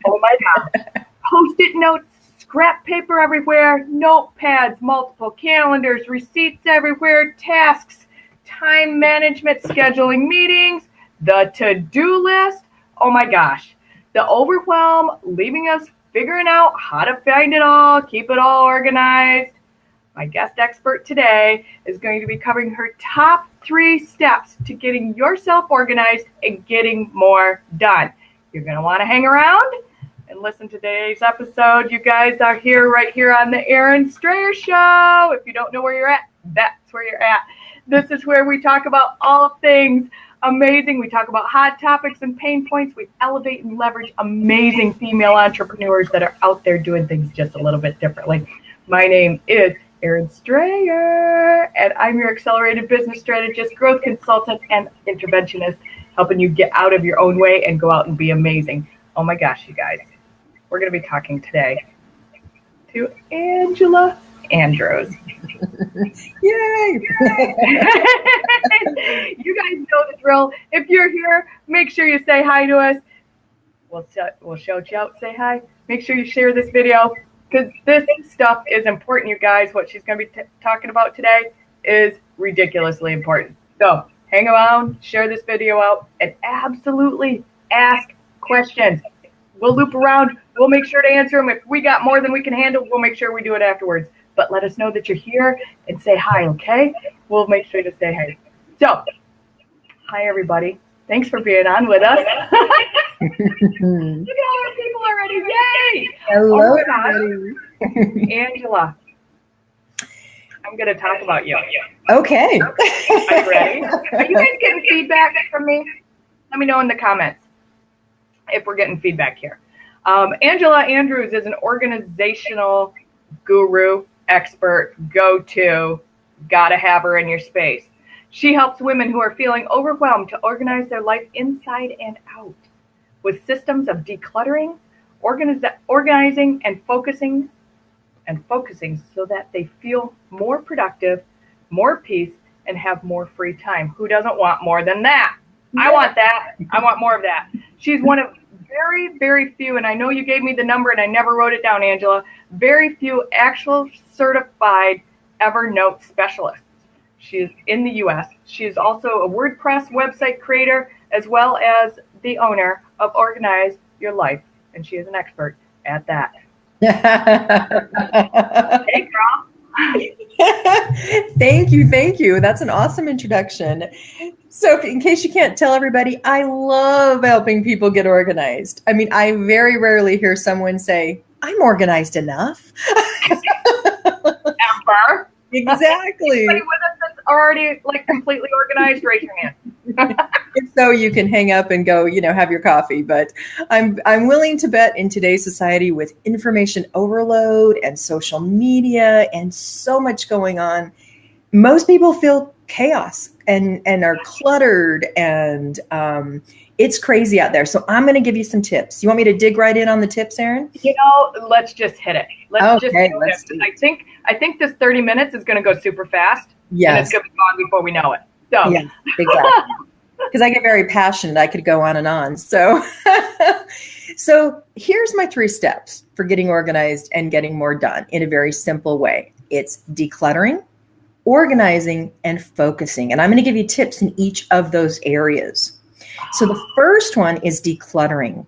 Oh my God. Post-it notes, scrap paper everywhere, notepads, multiple calendars, receipts everywhere, tasks, time management, scheduling meetings, the to-do list. Oh my gosh. The overwhelm, leaving us figuring out how to find it all, keep it all organized. My guest expert today is going to be covering her top 3 steps to getting yourself organized and getting more done. You're going to want to hang around and listen to today's episode. You guys are here right here on the Erin Strayer Show. If you don't know where you're at, that's where you're at. This is where we talk about all things amazing. We talk about hot topics and pain points. We elevate and leverage amazing female entrepreneurs that are out there doing things just a little bit differently. My name is Erin Strayer, and I'm your accelerated business strategist, growth consultant, and interventionist, helping you get out of your own way and go out and be amazing. Oh my gosh, you guys. We're going to be talking today to Angela Andrews. Yay! You guys know the drill. If you're here, make sure you say hi to us. We'll shout you out, say hi. Make sure you share this video because this stuff is important, you guys. What she's going to be talking about today is ridiculously important. So hang around, share this video out, and absolutely ask questions. We'll loop around. We'll make sure to answer them. If we got more than we can handle, we'll make sure we do it afterwards. But let us know that you're here and say hi, okay? We'll make sure to say hi. So, hi, everybody. Thanks for being on with us. Look at all our people already. Yay! Hello, everybody. Angela, I'm going to talk about you. Okay. Are you ready? Are you guys getting feedback from me? Let me know in the comments if we're getting feedback here. Angela Andrews is an organizational guru, expert, go-to, gotta have her in your space. She helps women who are feeling overwhelmed to organize their life inside and out with systems of decluttering, organizing, and focusing so that they feel more productive, more peace, and have more free time. Who doesn't want more than that? I want that. I want more of that. She's one of very, very few, and I know you gave me the number and I never wrote it down, Angela, very few actual certified Evernote specialists. She is in the U.S. She is also a WordPress website creator as well as the owner of Organize Your Life, and she is an expert at that. Hey, girl. Thank you. That's an awesome introduction. So in case you can't tell everybody, I love helping people get organized. I mean, I very rarely hear someone say, I'm organized enough. Ever. Exactly. Anybody with us that's already like completely organized, raise your hand. If so, you can hang up and go, have your coffee. But I'm willing to bet in today's society with information overload and social media and so much going on, most people feel chaos and are cluttered and it's crazy out there. So I'm going to give you some tips. You want me to dig right in on the tips, Erin? Let's just hit it. Let's do it. I think this 30 minutes is going to go super fast. Yes. And it's going to be gone before we know it. So. Yes, exactly. Because I get very passionate. I could go on and on. So here's my 3 steps for getting organized and getting more done in a very simple way. It's decluttering, organizing, and focusing. And I'm going to give you tips in each of those areas. So the first one is decluttering.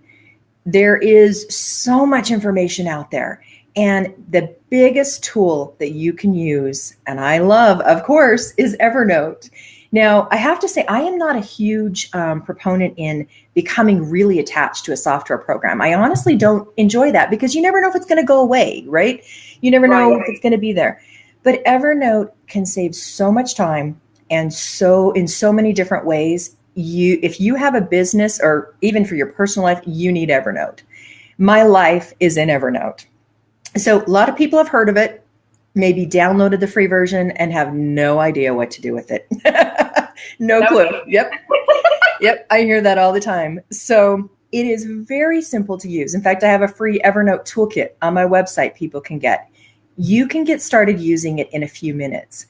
There is so much information out there. And the biggest tool that you can use, and I love, of course, is Evernote. Now, I have to say, I am not a huge proponent in becoming really attached to a software program. I honestly don't enjoy that because you never know if it's going to go away, right? You never know if it's going to be there. But Evernote can save so much time and so in so many different ways. If you have a business or even for your personal life, you need Evernote. My life is in Evernote. So a lot of people have heard of it, maybe downloaded the free version and have no idea what to do with it. No clue. Yep. I hear that all the time. So it is very simple to use. In fact, I have a free Evernote toolkit on my website people can get. You can get started using it in a few minutes.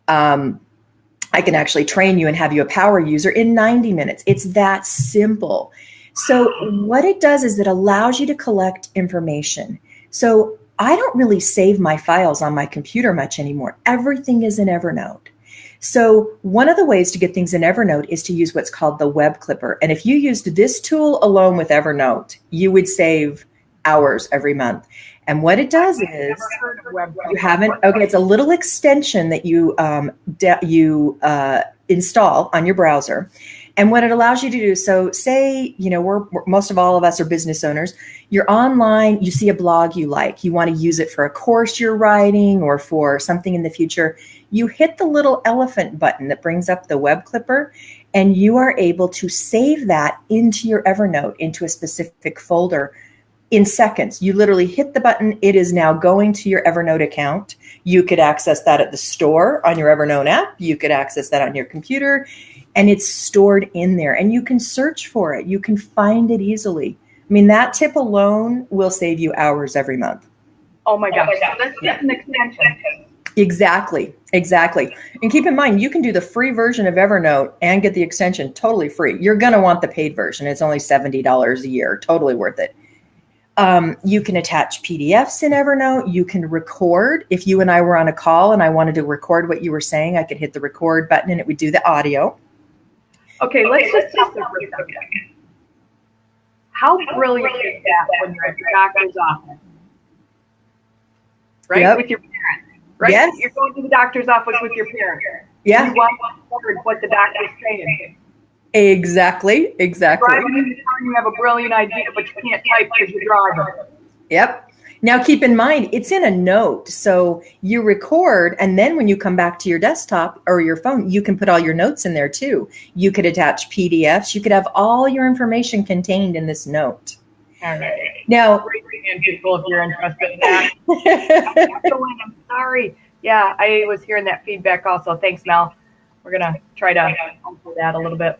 I can actually train you and have you a power user in 90 minutes. It's that simple. So what it does is it allows you to collect information. So I don't really save my files on my computer much anymore. Everything is in Evernote. So one of the ways to get things in Evernote is to use what's called the Web Clipper. And if you used this tool alone with Evernote, you would save hours every month. And what it does is, you haven't, okay, it's a little extension that you install on your browser. And what it allows you to do, so say, we're most of all of us are business owners. You're online, you see a blog you like, you want to use it for a course you're writing or for something in the future. You hit the little elephant button that brings up the Web Clipper, and you are able to save that into your Evernote, into a specific folder in seconds. You literally hit the button. It is now going to your Evernote account. You could access that at the store on your Evernote app. You could access that on your computer, and it's stored in there, and you can search for it. You can find it easily. I mean, that tip alone will save you hours every month. Oh my gosh. So that's just an extension. Exactly. And keep in mind, you can do the free version of Evernote and get the extension totally free. You're going to want the paid version. It's only $70 a year. Totally worth it. You can attach PDFs in Evernote. You can record. If you and I were on a call and I wanted to record what you were saying, I could hit the record button and it would do the audio. Okay, let's just stop there for a second. How brilliant is that when you're at the doctor's office? Right? Yep. With your parents, right? Yes. You're going to the doctor's office with your parents. Yeah. You want to record what the doctor's saying. Exactly. Driving in the car, you have a brilliant idea, but you can't type because you're driving. Yep. Now keep in mind, it's in a note. So you record, and then when you come back to your desktop or your phone, you can put all your notes in there too. You could attach PDFs. You could have all your information contained in this note. All right. Now, people, if you're interested in that. I'm sorry. Yeah, I was hearing that feedback also. Thanks, Mel. We're going to try to answer that a little bit.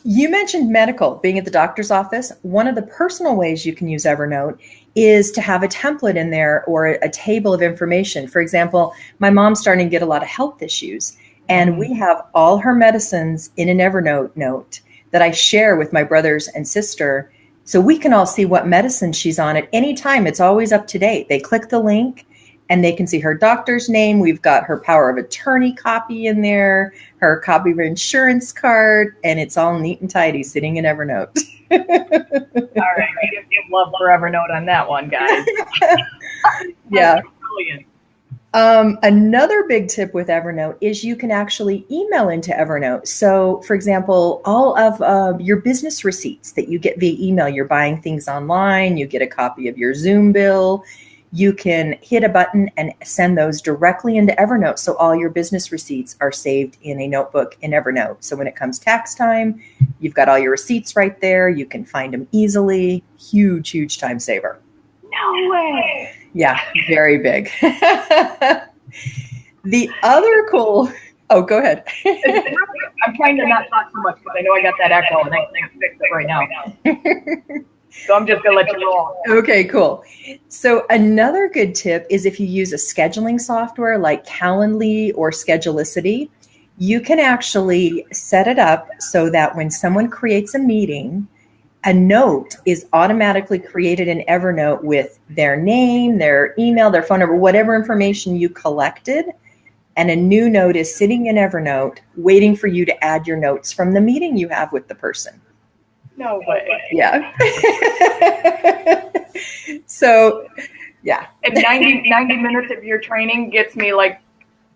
You mentioned medical, being at the doctor's office. One of the personal ways you can use Evernote is to have a template in there or a table of information. For example, my mom's starting to get a lot of health issues, and we have all her medicines in an Evernote note that I share with my brothers and sister, so we can all see what medicine she's on at any time. It's always up to date. They click the link and they can see her doctor's name. We've got her power of attorney copy in there, her copy of her insurance card, and it's all neat and tidy sitting in Evernote. All right. Give love for Evernote on that one, guys. Yeah. Brilliant. Another big tip with Evernote is you can actually email into Evernote. So, for example, all of your business receipts that you get via email, you're buying things online, you get a copy of your Zoom bill, you can hit a button and send those directly into Evernote. So all your business receipts are saved in a notebook in Evernote. So when it comes tax time, you've got all your receipts right there. You can find them easily. Huge, huge time saver. No way. Yeah, very big. The other cool, go ahead. I'm trying to not talk too much because I know I got that echo and I can't fix it right now. So I'm just going to let you roll. Okay, cool. So another good tip is if you use a scheduling software like Calendly or Schedulicity, you can actually set it up so that when someone creates a meeting, a note is automatically created in Evernote with their name, their email, their phone number, whatever information you collected. And a new note is sitting in Evernote waiting for you to add your notes from the meeting you have with the person. No way. Yeah. So, yeah. And 90 minutes of your training gets me like,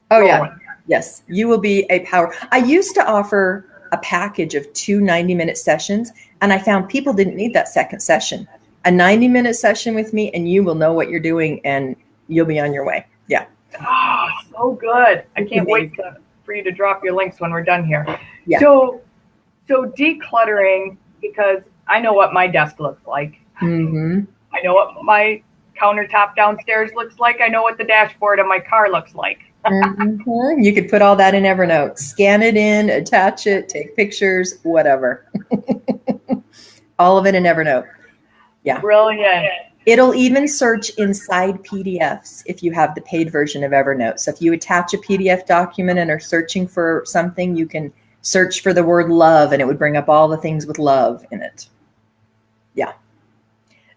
oh, yeah. Yes. You will be a power. I used to offer a package of 2 90-minute sessions, and I found people didn't need that second session. A 90-minute session with me, and you will know what you're doing, and you'll be on your way. Yeah. Oh, so good. I can't wait for you to drop your links when we're done here. Yeah. So decluttering, because I know what my desk looks like. Mm-hmm. I know what my countertop downstairs looks like. I know what the dashboard of my car looks like. Mm-hmm. You could put all that in Evernote. Scan it in, attach it, take pictures, whatever. All of it in Evernote. Yeah. Brilliant. It'll even search inside PDFs if you have the paid version of Evernote. So if you attach a PDF document and are searching for something, you can search for the word love, and it would bring up all the things with love in it. Yeah.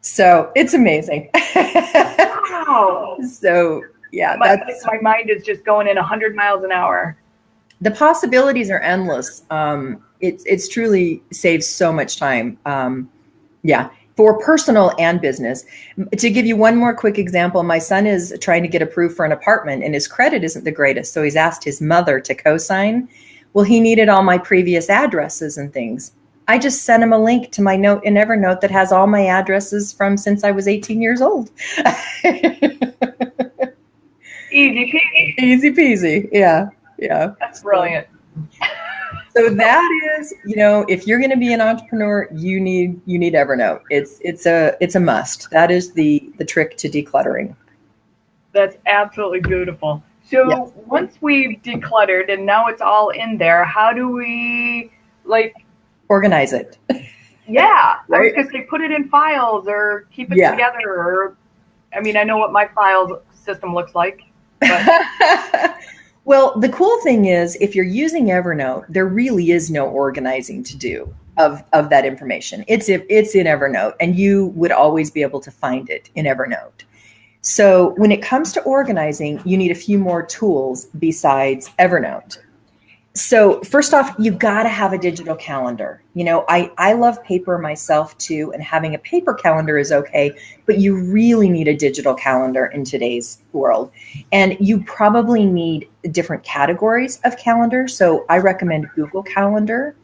So it's amazing. Wow. So yeah, My mind is just going in 100 miles an hour. The possibilities are endless. It's truly saves so much time. Yeah, for personal and business. To give you one more quick example, my son is trying to get approved for an apartment and his credit isn't the greatest. So he's asked his mother to co-sign. Well, he needed all my previous addresses and things. I just sent him a link to my note in Evernote that has all my addresses from since I was 18 years old. Easy peasy. Easy peasy. Yeah. Yeah. That's brilliant. So that is, if you're going to be an entrepreneur, you need Evernote. It's a must. That is the trick to decluttering. That's absolutely beautiful. So Yes. Once we've decluttered and now it's all in there, how do we Organize it. Yeah, Right. because they put it in files or keep it Yeah. together. Or, I mean, I know what my file system looks like. But Well, the cool thing is, if you're using Evernote, there really is no organizing to do of that information. It's in Evernote, and you would always be able to find it in Evernote. So when it comes to organizing, you need a few more tools besides Evernote. So first off, you got to have a digital calendar. I love paper myself too, and having a paper calendar is okay, but you really need a digital calendar in today's world. And you probably need different categories of calendar. So I recommend Google Calendar.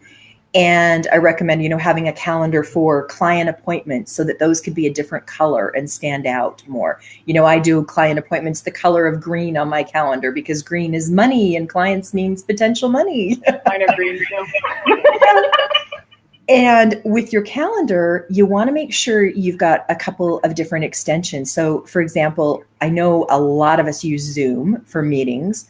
And I recommend, having a calendar for client appointments so that those could be a different color and stand out more. I do client appointments the color of green on my calendar because green is money and clients means potential money. mine are green too. And with your calendar, you want to make sure you've got a couple of different extensions. So, for example, I know a lot of us use Zoom for meetings.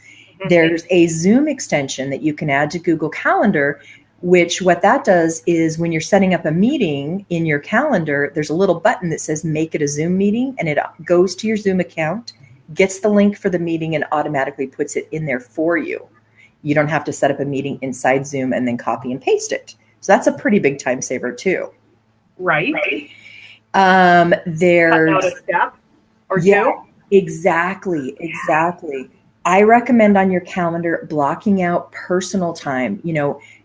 There's a Zoom extension that you can add to Google Calendar, which what that does is when you're setting up a meeting in your calendar, there's a little button that says make it a Zoom meeting, and it goes to your Zoom account, gets the link for the meeting, and automatically puts it in there for you. You don't have to set up a meeting inside Zoom and then copy and paste it. So that's a pretty big time saver too. Right. There's Cut out a step or Yeah. two. Exactly. I recommend on your calendar blocking out personal time.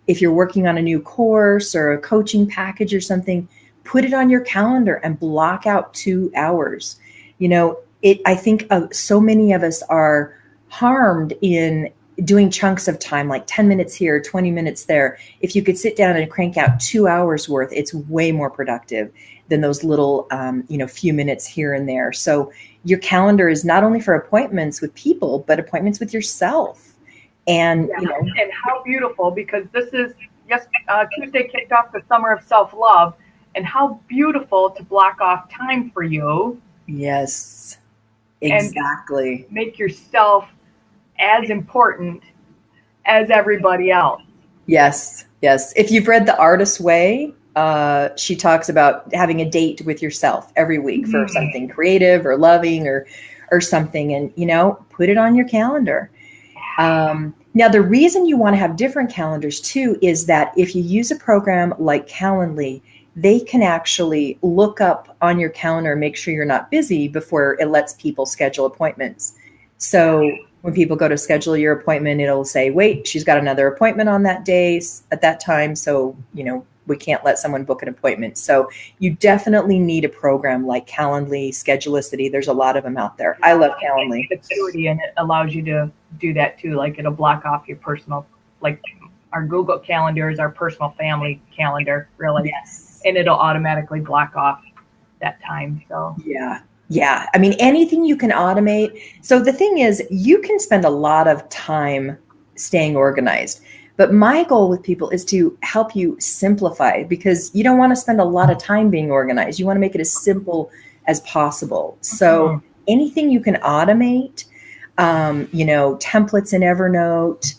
If you're working on a new course or a coaching package or something, put it on your calendar and block out 2 hours. I think so many of us are harmed in doing chunks of time, like 10 minutes here, 20 minutes there. If you could sit down and crank out 2 hours worth, it's way more productive than those little, few minutes here and there. So your calendar is not only for appointments with people, but appointments with yourself. And, And how beautiful, because this is, Tuesday kicked off the summer of self-love, and how beautiful to block off time for you. Yes, exactly. Make yourself as important as everybody else. Yes. If you've read The Artist's Way, she talks about having a date with yourself every week for something creative or loving or something, and, put it on your calendar. Now, the reason you want to have different calendars too is that if you use a program like Calendly, they can actually look up on your calendar, make sure you're not busy before it lets people schedule appointments. So when people go to schedule your appointment, it'll say, wait, she's got another appointment on that day at that time. So, we can't let someone book an appointment. So you definitely need a program like Calendly, Schedulicity. There's a lot of them out there. I love Calendly. And it allows you to do that too. Like it'll block off your personal, like our Google Calendar is our personal family calendar, really. Yes. And it'll automatically block off that time. So Yeah. I mean, anything you can automate. So the thing is, you can spend a lot of time staying organized. But my goal with people is to help you simplify, because you don't want to spend a lot of time being organized. You want to make it as simple as possible. So anything you can automate, templates in Evernote,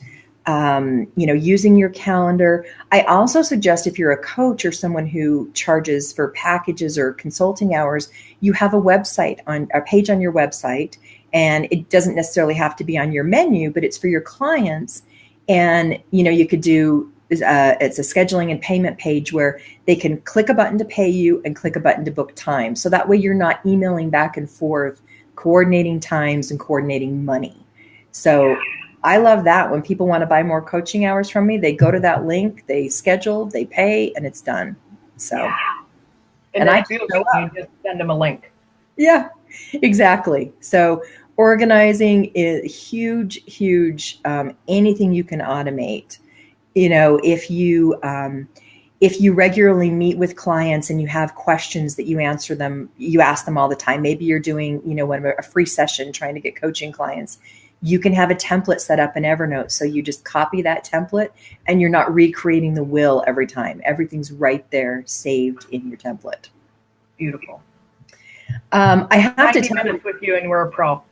using your calendar. I also suggest if you're a coach or someone who charges for packages or consulting hours, you have a page on your website, and it doesn't necessarily have to be on your menu, but it's for your clients. And, you could do it's a scheduling and payment page where they can click a button to pay you and click a button to book time. So that way you're not emailing back and forth, coordinating times and coordinating money. So I love that. When people want to buy more coaching hours from me, they go to that link, they schedule, they pay, and it's done. So, Yeah. and I feel show you up. just send them a link. Yeah, exactly. So organizing is huge, huge. Anything you can automate. You know, if you regularly meet with clients and you have questions that you answer them, you ask them all the time. Maybe you're doing, you know, a free session trying to get coaching clients. You can have a template set up in Evernote. So you just copy that template and you're not recreating the wheel every time. Everything's right there saved in your template. Beautiful. I have 90 to tell minutes with you and we're a pro.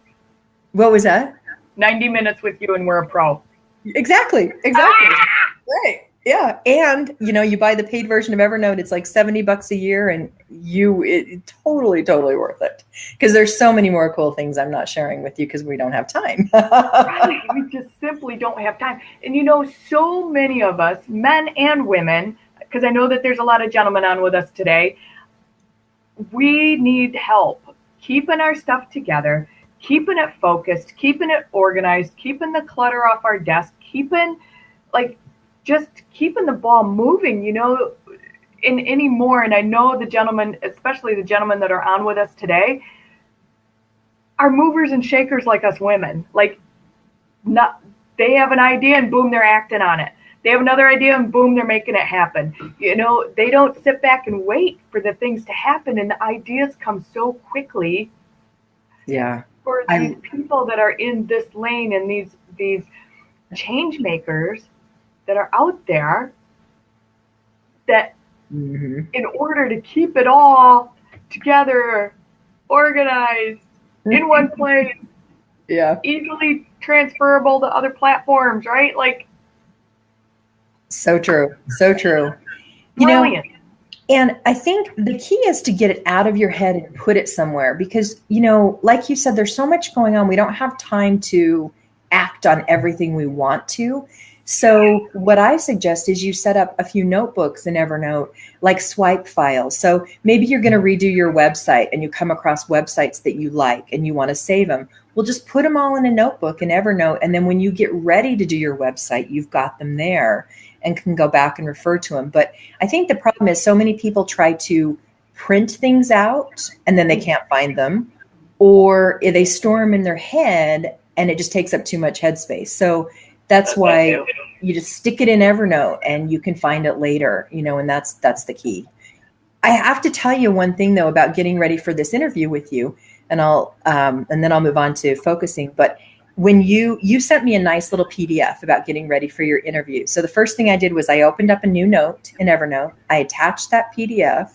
What was that? 90 minutes with you and we're a pro. Exactly. Right. Yeah. And, you know, you buy the paid version of Evernote, it's like $70 a year, and it's totally worth it. Because there's so many more cool things I'm not sharing with you because we don't have time. Right. We just simply don't have time. And you know, so many of us, men and women, because I know that there's a lot of gentlemen on with us today, we need help keeping our stuff together, keeping it focused, keeping it organized, keeping the clutter off our desk, just keeping the ball moving, you know, in any more. And I know the gentlemen, especially the gentlemen that are on with us today, are movers and shakers like us women. They have an idea and boom, they're acting on it. They have another idea and boom, they're making it happen. You know, they don't sit back and wait for the things to happen, and the ideas come so quickly. Yeah. For these people that are in this lane and these change makers that are out there, that in order to keep it all together, organized, in one place, easily transferable to other platforms, right? Like, so true. You brilliant. know, and I think the key is to get it out of your head and put it somewhere, because, you know, like you said, there's so much going on. We don't have time to act on everything we want to. So what I suggest is you set up a few notebooks in Evernote, like swipe files. So maybe you're going to redo your website and you come across websites that you like and you want to save them. Well, just put them all in a notebook in Evernote. And then when you get ready to do your website, you've got them there and can go back and refer to them. But I think the problem is so many people try to print things out and then they can't find them, or they store them in their head and it just takes up too much headspace. So that's why you just stick it in Evernote and you can find it later, you know, and that's the key. I have to tell you one thing though about getting ready for this interview with you, and then I'll move on to focusing. But when you sent me a nice little PDF about getting ready for your interview. So the first thing I did was I opened up a new note in Evernote. I attached that PDF.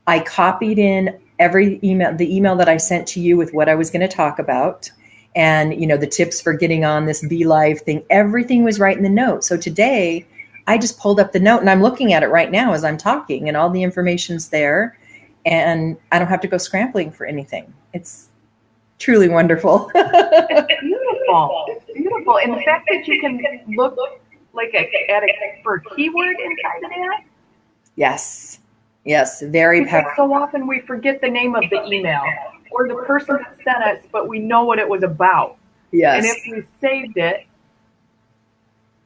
I copied in the email that I sent to you with what I was going to talk about. And, you know, the tips for getting on this Be Live thing, everything was right in the note. So today I just pulled up the note and I'm looking at it right now as I'm talking, and all the information's there and I don't have to go scrambling for anything. It's truly wonderful. It's beautiful. It's beautiful. And the fact that you can look for a keyword inside of that. Yes, very powerful. So often we forget the name of the email or the person that sent us, but we know what it was about. Yes. And if we saved it.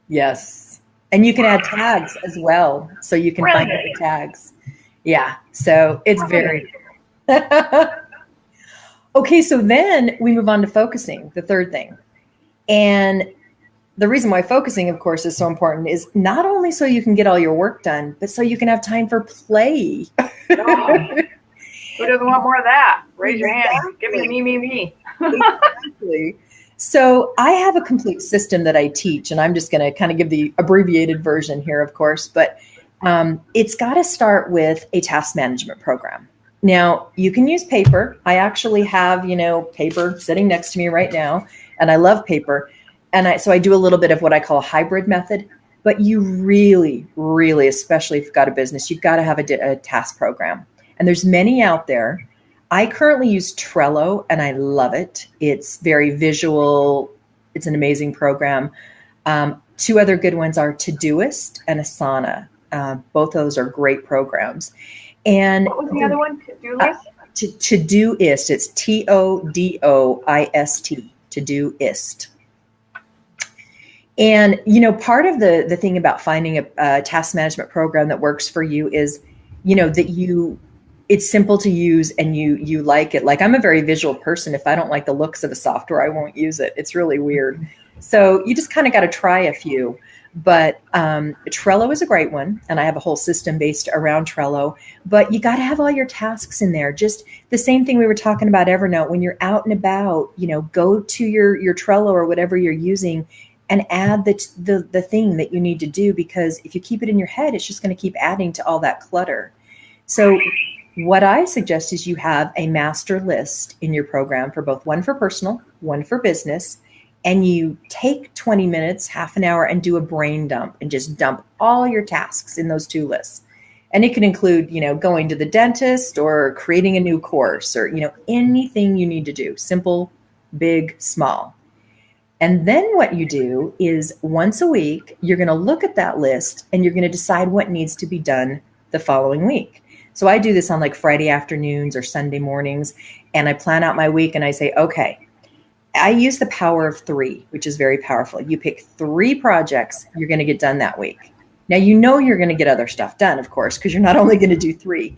Yes. And you can add tags as well. So you can find the tags. Yeah. So it's very. Okay. So then we move on to focusing, the third thing. And the reason why focusing, of course, is so important is not only so you can get all your work done, but so you can have time for play. Who doesn't want more of that? Raise your hand. Give me me. Exactly. So I have a complete system that I teach, and I'm just going to kind of give the abbreviated version here, of course, but it's got to start with a task management program. Now, you can use paper. I actually have, you know, paper sitting next to me right now, and I love paper. And so I do a little bit of what I call a hybrid method, but you really, especially if you've got a business, you've got to have a task program. And there's many out there. I currently use Trello and I love it. It's very visual. It's an amazing program. Two other good ones are Todoist and Asana. Both those are great programs. And what was the other one? To-do list? Todoist. It's Todoist. Todoist. And, part of the thing about finding a task management program that works for you is, that it's simple to use and you like it. Like, I'm a very visual person. If I don't like the looks of a software, I won't use it. It's really weird. So you just kind of got to try a few. But Trello is a great one, and I have a whole system based around Trello. But you got to have all your tasks in there. Just the same thing we were talking about Evernote. When you're out and about, go to your Trello or whatever you're using and add the thing that you need to do, because if you keep it in your head, it's just going to keep adding to all that clutter. So what I suggest is you have a master list in your program for both, one for personal, one for business. And you take 20 minutes, half an hour, and do a brain dump and just dump all your tasks in those two lists. And it can include, going to the dentist or creating a new course or, anything you need to do, simple, big, small. And then what you do is once a week, you're going to look at that list and you're going to decide what needs to be done the following week. So I do this on like Friday afternoons or Sunday mornings, and I plan out my week and I say, okay, I use the power of 3, which is very powerful. You pick 3 projects you're going to get done that week. Now, you're going to get other stuff done, of course, because you're not only going to do 3,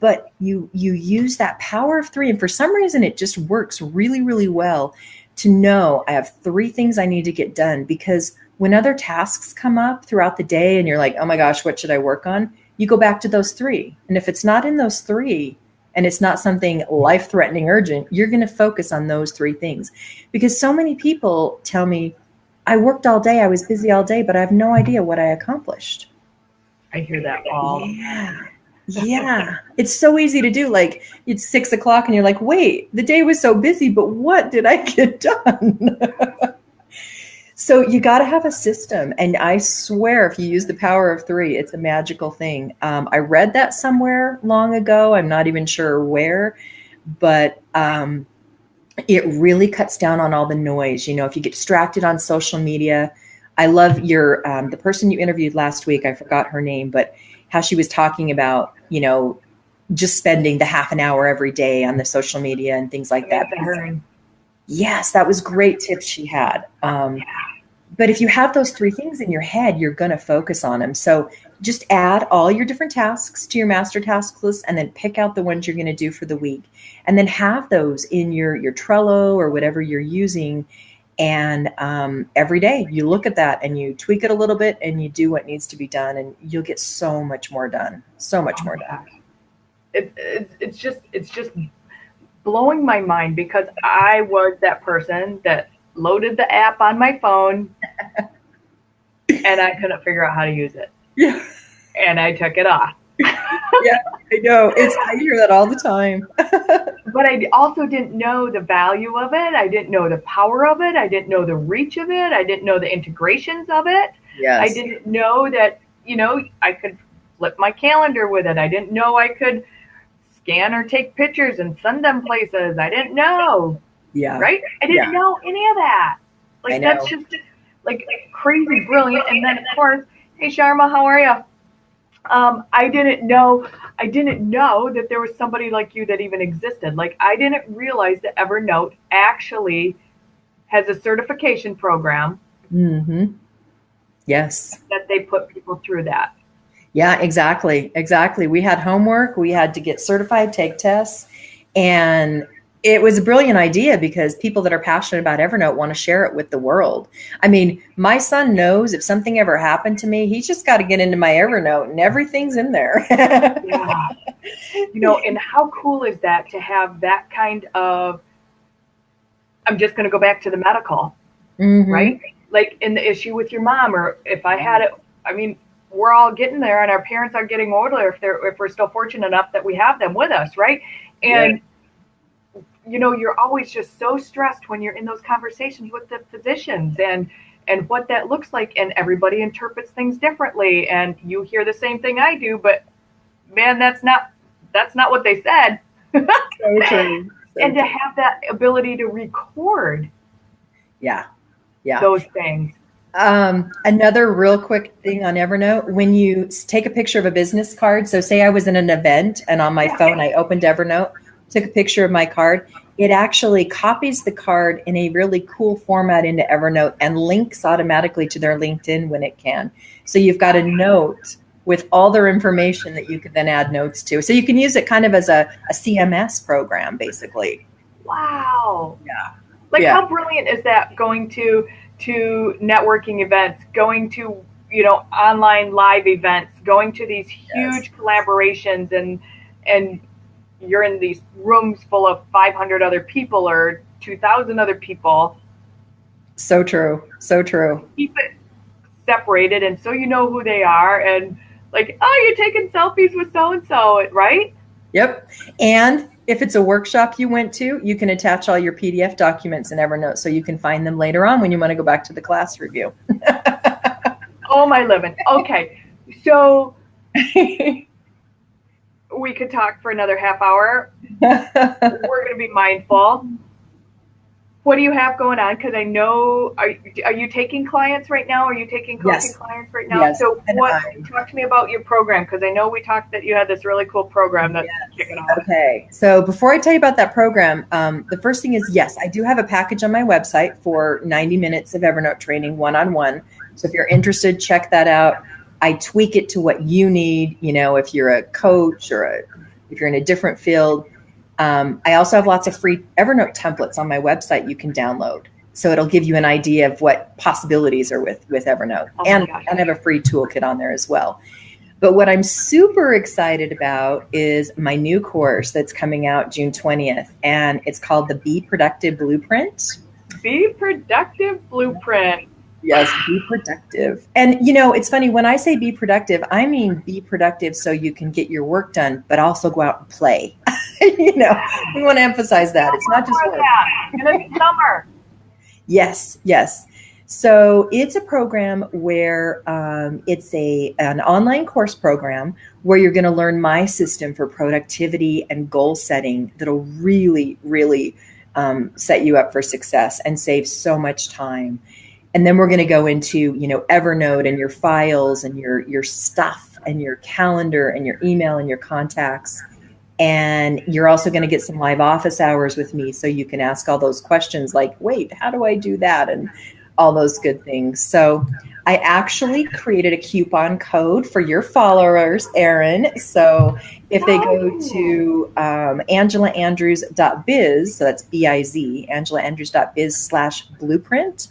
but you use that power of 3. And for some reason, it just works really, really well to know I have 3 things I need to get done, because when other tasks come up throughout the day and you're like, oh my gosh, what should I work on? You go back to those 3. And if it's not in those 3, and it's not something life-threatening urgent, you're going to focus on those 3 things. Because so many people tell me, I worked all day, I was busy all day, but I have no idea what I accomplished. I hear that all. Yeah. It's so easy to do. Like, it's 6:00 and you're like, wait, the day was so busy, but what did I get done? So you got to have a system. And I swear, if you use the power of 3, it's a magical thing. I read that somewhere long ago. I'm not even sure where, but it really cuts down on all the noise. If you get distracted on social media, I love the person you interviewed last week. I forgot her name, but how she was talking about, just spending the half an hour every day on the social media and things like that. Yes, that was great tips she had. But if you have those 3 things in your head, you're going to focus on them. So just add all your different tasks to your master task list and then pick out the ones you're going to do for the week. And then have those in your Trello or whatever you're using. And every day you look at that and you tweak it a little bit and you do what needs to be done, and you'll get so much more done. So much more done. It's just blowing my mind, because I was that person that loaded the app on my phone and I couldn't figure out how to use it. Yeah. And I took it off. Yeah, I know. I hear that all the time. But I also didn't know the value of it. I didn't know the power of it. I didn't know the reach of it. I didn't know the integrations of it. Yes. I didn't know that, I could flip my calendar with it. I didn't know I could scan or take pictures and send them places. I didn't know. Yeah. Right? I didn't know any of that. Like, that's just like crazy brilliant. And then, of course, hey, Sharma, how are you? I didn't know that there was somebody like you that even existed. Like, I didn't realize that Evernote actually has a certification program. Mm-hmm. Yes. That they put people through that. Yeah, exactly. We had homework. We had to get certified, take tests. And it was a brilliant idea, because people that are passionate about Evernote want to share it with the world. I mean, my son knows if something ever happened to me, he's just got to get into my Evernote and everything's in there. Yeah. And how cool is that to have that kind of, I'm just going to go back to the medical, right? Like in the issue with your mom, or if I had it, I mean, we're all getting there, and our parents are getting older if we're still fortunate enough that we have them with us, right? And you're always just so stressed when you're in those conversations with the physicians and what that looks like, and everybody interprets things differently, and you hear the same thing I do, but man, that's not what they said. So true. And to have that ability to record yeah those things. Another real quick thing on Evernote, when you take a picture of a business card, so say I was in an event and on my phone I opened Evernote, took a picture of my card, it actually copies the card in a really cool format into Evernote and links automatically to their LinkedIn when it can. So you've got a note with all their information that you can then add notes to. So you can use it kind of as a CMS program, basically. Wow. Yeah. Like Yeah. how brilliant is that, going to networking events, going to, online live events, going to these Yes. huge collaborations, and you're in these rooms full of 500 other people or 2,000 other people. So true. So true. Keep it separated, and so you know who they are, and like, oh, you're taking selfies with so and so, right? Yep. And if it's a workshop you went to, you can attach all your PDF documents in Evernote so you can find them later on when you want to go back to the class review. Oh, my living. Okay. So we could talk for another half hour. We're going to be mindful. What do you have going on? Because I know, are you taking clients right now? Are you taking coaching Yes. clients right now? Yes. So And talk to me about your program, because I know we talked that you had this really cool program that's kicking off. Okay. So before I tell you about that program, the first thing is, yes, I do have a package on my website for 90 minutes of Evernote training one-on-one. So if you're interested, check that out. I tweak it to what you need, if you're a coach or if you're in a different field. I also have lots of free Evernote templates on my website you can download. So it'll give you an idea of what possibilities are with Evernote. Oh and I have a free toolkit on there as well. But what I'm super excited about is my new course that's coming out June 20th, and it's called the Be Productive Blueprint. Be Productive Blueprint. Yes, be productive. And, it's funny, when I say be productive, I mean be productive so you can get your work done, but also go out and play. We want to emphasize that. It's not just work. And it's summer. Yes, yes. So it's a program where it's an online course program where you're going to learn my system for productivity and goal setting that'll really, really set you up for success and save so much time. And then we're going to go into, Evernote and your files and your stuff and your calendar and your email and your contacts. And you're also going to get some live office hours with me so you can ask all those questions like, wait, how do I do that? And all those good things. So I actually created a coupon code for your followers, Erin. So if they go to angelaandrews.biz, so that's B-I-Z, angelaandrews.biz/blueprint,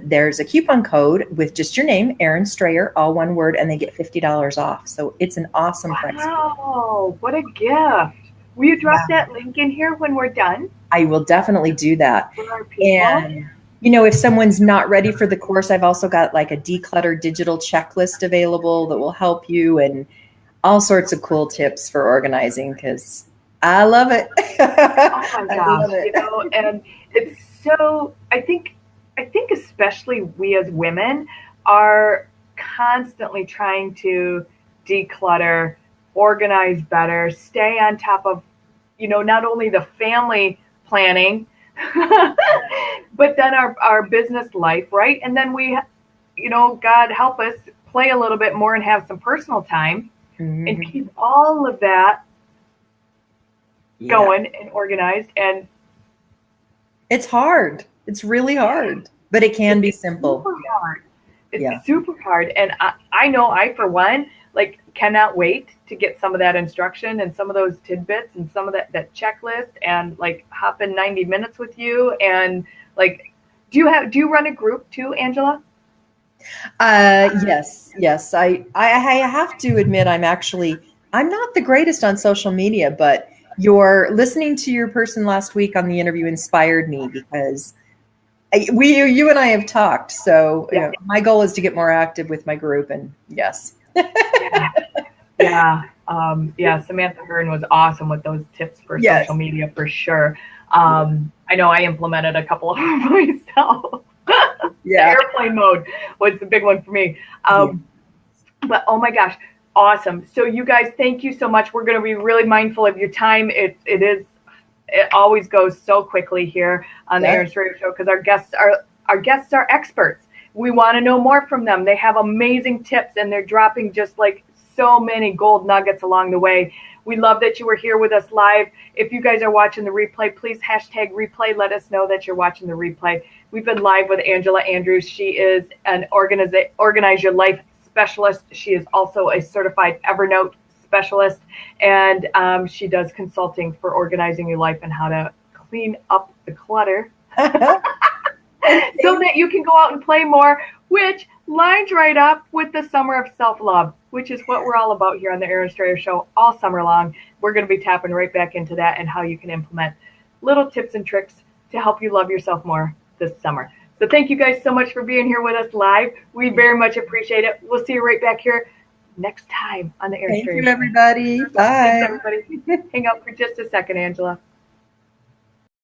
there's a coupon code with just your name, Erin Strayer, all one word, and they get $50 off. So it's an awesome price. Wow, what a gift. Will you drop that link in here when we're done? I will definitely do that. For our people? And if someone's not ready for the course, I've also got like a declutter digital checklist available that will help you, and all sorts of cool tips for organizing, because I love it. Oh my gosh, and it's so, I think especially we as women are constantly trying to declutter, organize better, stay on top of, not only the family planning, but then our business life, right? And then we, God help us play a little bit more and have some personal time, and keep all of that going and organized. And it's hard. It's really hard, but it can be simple. Super hard. It's super hard. And I know I, for one, cannot wait to get some of that instruction and some of those tidbits and some of that checklist, and hop in 90 minutes with you. And do you run a group too, Angela? Yes. I have to admit, I'm not the greatest on social media, but your listening to your person last week on the interview inspired me, because you and I have talked. So my goal is to get more active with my group, and yes. Samantha Hearn was awesome with those tips for social media, for sure. I know I implemented a couple of them myself. The airplane mode was the big one for me. But oh my gosh, awesome. So you guys, thank you so much. We're going to be really mindful of your time. It always goes so quickly here on the Erin Strayer Show, because our guests are experts. We want to know more from them. They have amazing tips, and they're dropping just like so many gold nuggets along the way. We love that you were here with us live. If you guys are watching the replay, please hashtag replay. Let us know that you're watching the replay. We've been live with Angela Andrews. She is an Organize Your Life specialist. She is also a certified Evernote specialist, and she does consulting for organizing your life and how to clean up the clutter so that you can go out and play more, which lines right up with the summer of self-love, which is what we're all about here on the Erin Strayer Show all summer long. We're going to be tapping right back into that and how you can implement little tips and tricks to help you love yourself more this summer. So thank you guys so much for being here with us live. We very much appreciate it. We'll see you right back here next time on the Erin Strayer Show. Thank you, everybody. Bye. Thanks, everybody. Hang out for just a second, Angela.